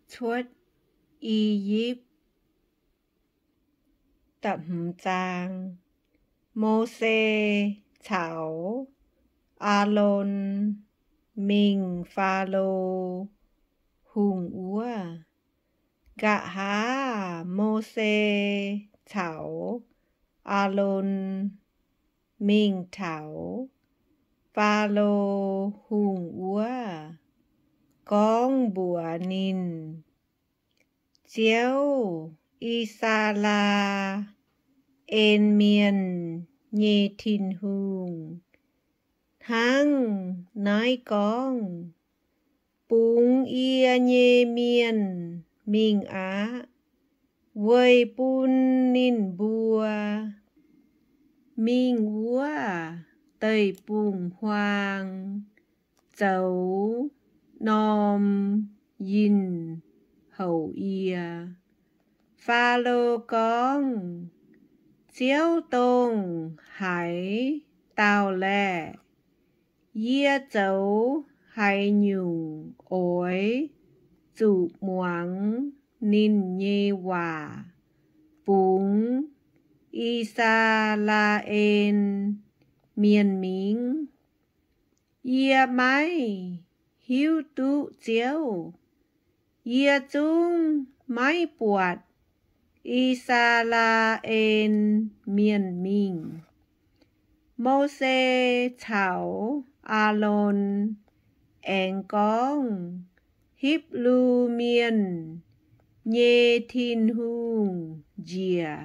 Xuất Egypt Tẩm Giang Mô-sê Thảo A-lôn Mình Pha-lô Hùng Úa Gạ Há Mô-sê Thảo A-lôn Mình Thảo Pha-lô Hùng Úa Con Bùa Nín Chiếu Y-sa-la Ên miên Nhê Thìn Hùng Hăng Nái con Búng Ia Nhê miên Mình Á Vơi Bún Nín Bùa Mình Úa Tây Bùng Hoang Dấu Nòm Dinh Hậu Ia Pha-lô con Chiếu tông Hải Tào lẹ Yê dấu Hải nhung Ối Dụ muáng Nín nhê hòa Búng Y-sa-la-ên Miên mính Yê máy Hiếu tụ chiếu Yê chung máy buộc Y-sa-la-ên miên minh Mô-sê Thảo A-lôn Én con Hiếp lưu miên Nhê Thìn Hùng Dìa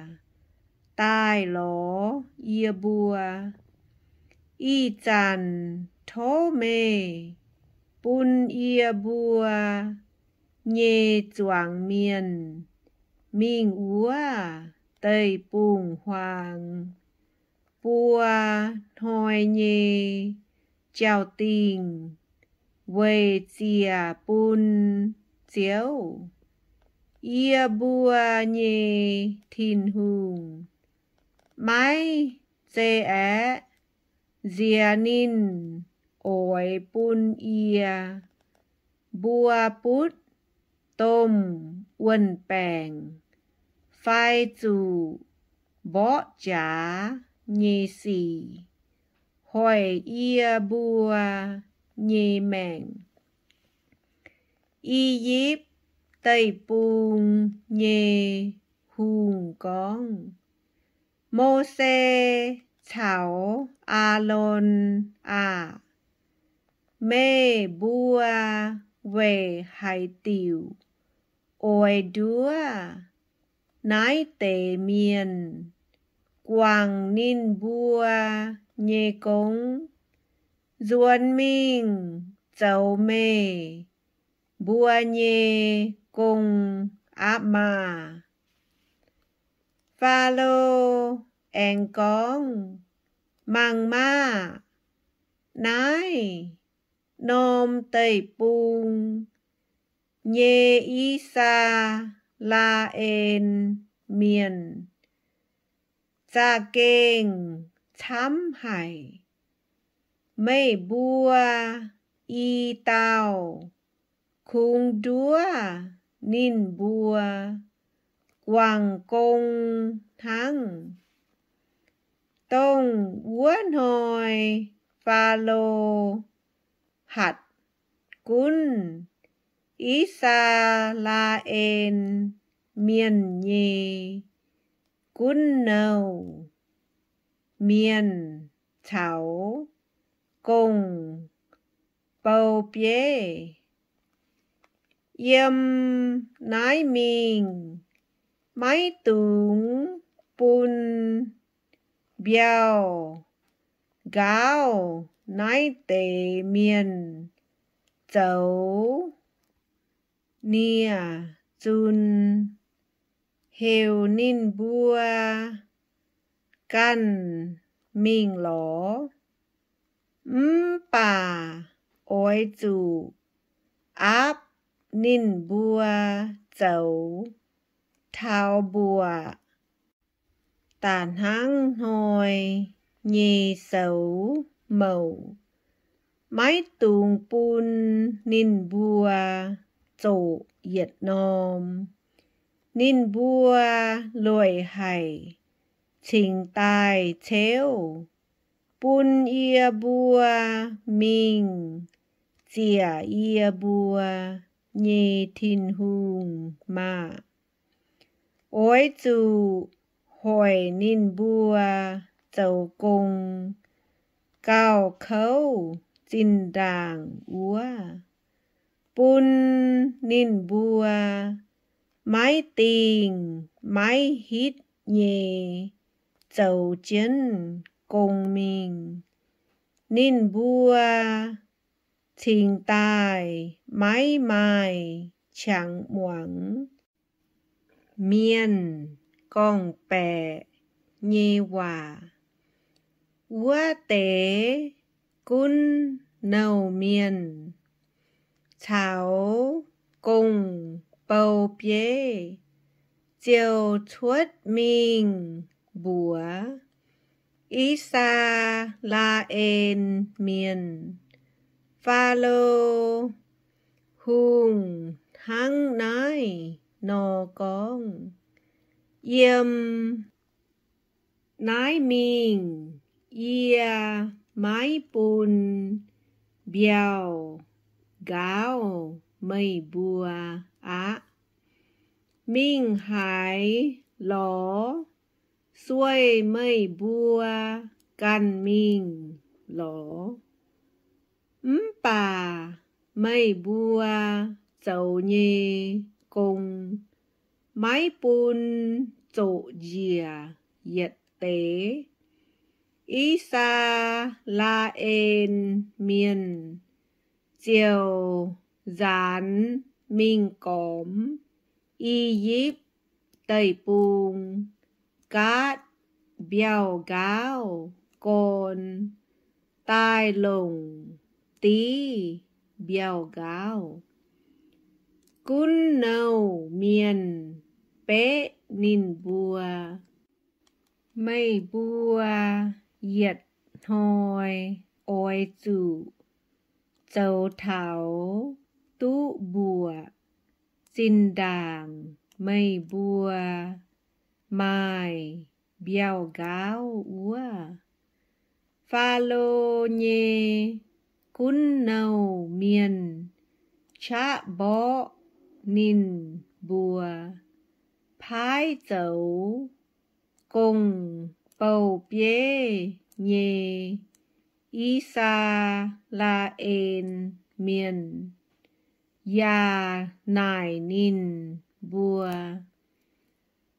Tai ló Yê bùa Y chàn Thố mê Bún Yê bùa Nhê choàng miên Mình Úa Tây Bùng Hoang Bùa Hoi nhê Chào tình Vây chìa bún chiếu Yê bùa nhê Thìn Hùng Máy chê ế Dìa nín Ối bún Yê Bùa bút Tôm Uẩn bèng Phai chủ Bó chá Nhê xì Hỏi Yê bùa Nhê mèng Egypt Tây Bùng Nhê Hùng con Mô-sê Thảo A-lôn à Mê bùa Về hải tiểu Ôi đúa Nái tề miên Quảng nín bùa Nhê cống Duân minh Dấu mê Bùa nhê Cùng áp mà Pha-lô Én con Mang ma Nái Nôm Tây Bùng Nhê Y-sa-la-ên miên Cha kênh Thám hải Mây bùa Y tao Khung đúa Nín bùa Quảng công thắng Tông Uốn hồi Pha-lô Hạt Cún Y-sa-la-ên miên nhê Cún nâu Miên Thảo Công Bầu bế Yêm Nái mình Máy túng Bún Biao Gáo Nái tề miên Dấu Nia Chun Hều nín bùa Căn Mình ló Bà Ôi chủ Áp Nín bùa Dấu Thao bùa Tàn hăng hồi Nhê xấu Mậu Máy tùng bún Nín bùa chỗ Việt Nam. Ninh bua lùi hay, trình tài theo. Bun ia bua mình, chìa ia bua nhì thiên hùng mà. Ôi chú hồi ninh bua châu công, cao khâu chinh đàng úa. Bun ninh bua mái tình mái hít nhì, châu chân công mình. Ninh bua trình tài mái mai chẳng muộn. Miên con bè nhê hòa. Úa tế cún nâu miên. Thảo cùng bầu bế. Chiều thuất mình bùa. Ý xa la en miên. Pha lô hùng thắng nái nò con. Yêm nái mình ia mái bùn biao gáo mây bùa á. Minh hải ló xuôi mây bùa căn mình ló. Bà mây bùa dầu nhê cùng mái bùn chỗ dìa yết tế. Ý xa la en miên. Chiều gián mình cóm. Y díp tây bùng. Cát biao gáo con. Tai lồng tí biao gáo. Cún nâu miên bế ninh bùa. Mây bùa yết hồi ôi chú. Châu thảo tú bùa. Xin đàng mây bùa. Mai biao gáo úa. Pha lô nhê cún nâu miên. Chá bó ninh bùa. Phái dấu cùng bầu bế nhê. Ý xa la en miên. Ya nài ninh bùa.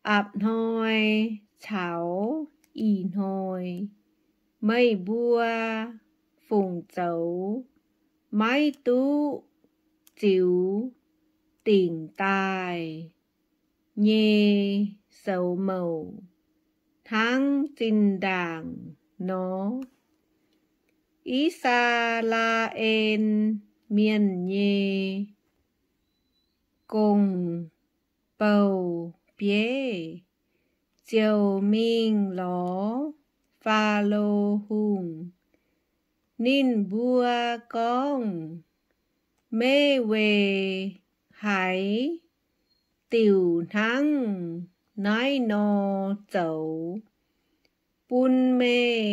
Ảp hoi thảo y hoi. Mây bùa phùng dấu. Mái tú chiếu tình tài. Nhê sầu màu tháng chinh đàng nó. Ý xa la en miên nhê. Cùng bầu bế. Chiều mình ló. Pha lô hùng. Ninh bùa con. Mê về hải. Tiểu thắng nái nò dấu. Bun mê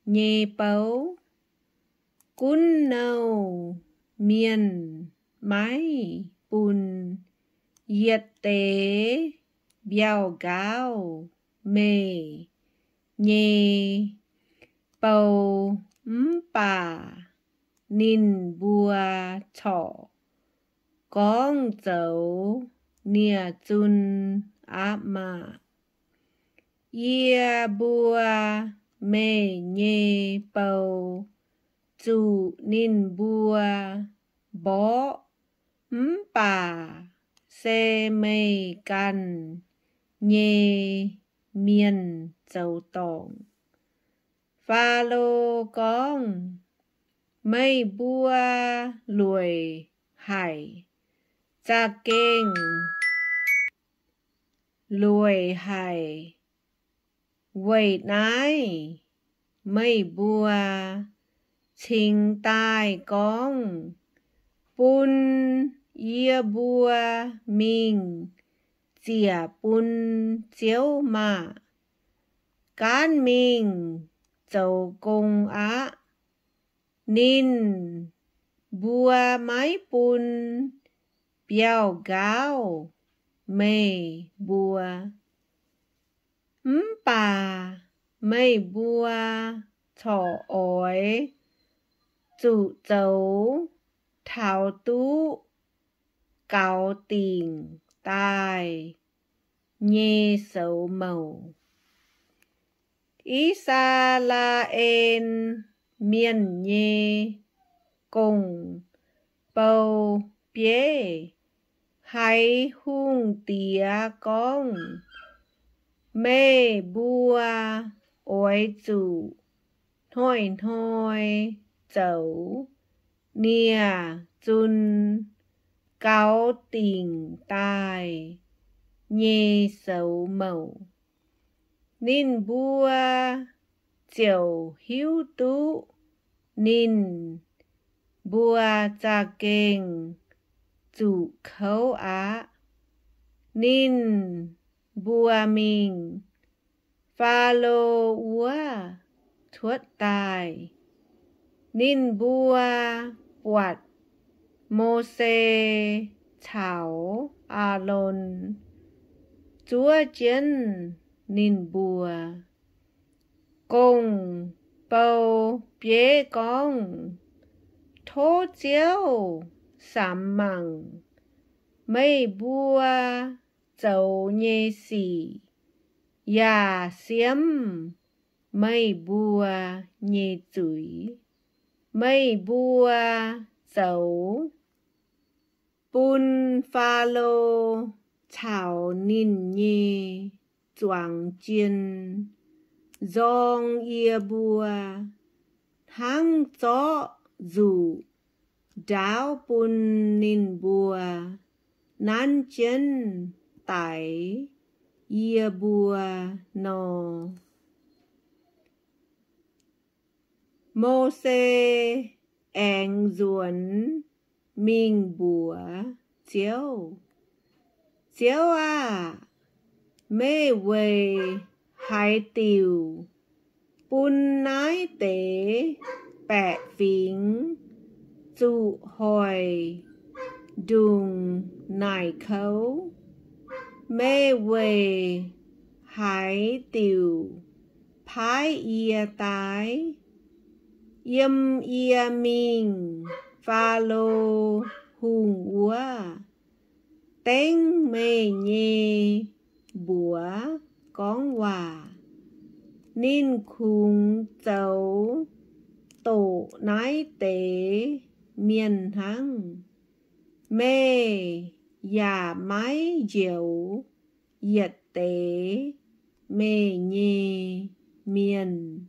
nhê bấu. Cún nâu miên mái bùn. Yết tế biao gáo mê nhê. Bầu bà ninh bùa thọ. Con dấu nia chun á mà. Ia bùa mê nhê bầu. Chú ninh bùa bó. Bà xe mê căn. Nhê miên dấu tổng. Pha lô con. Mây bùa lùi hải. Cha kênh lùi hải. Quầy nái mây bùa. Trình tài con. Bun Ia bua mình Chìa bún chiếu mà Cán mình Dầu công á Nín bua máy bún Biao gao Mê bua bà Mê bua Thỏ ổi Chủ dấu Thảo tú Cáo tình tai Nhê xấu màu Ý xa la en Miền nhê Cùng Bầu bế Hay hung tía con Mê bua Ôi chủ Thôi thôi Dấu Nia Chun Cáo tình tai Nhê xấu màu Nín bua Chiều hiếu tú Nín bua cha kênh Chủ khấu á Nín bua mình Pha lô úa Thuất tài Nín bua Quạt Mô xê Thảo A lôn Chúa chiến Nín bùa Công Bầu Bế con Thô chiếu Sám măng Mây bùa Dấu nhê xỉ Yà xiêm Mây bùa Nhê chúi Mây bùa Dấu Bún pha lô Thảo nín nhê Choàng chiên Dòng ia bùa Hang chó dù Đáo bún nín bùa Nán chân Tải Ia bùa nò Mô xê Anh ruốn Mình bùa Chiếu Chiếu à Mê quê Hai tiểu Bún nái tế Bẹ phính Chủ hồi Đùng nải khấu Mê quê Hai tiểu Phái ia tái Yêm ia mình Pha lô Hùng úa Tên mê nhê Búa Con hòa Nín khung dấu Tổ nái tế Miền hăng Mê Yà mái diệu Yết tế Mê nhê Miền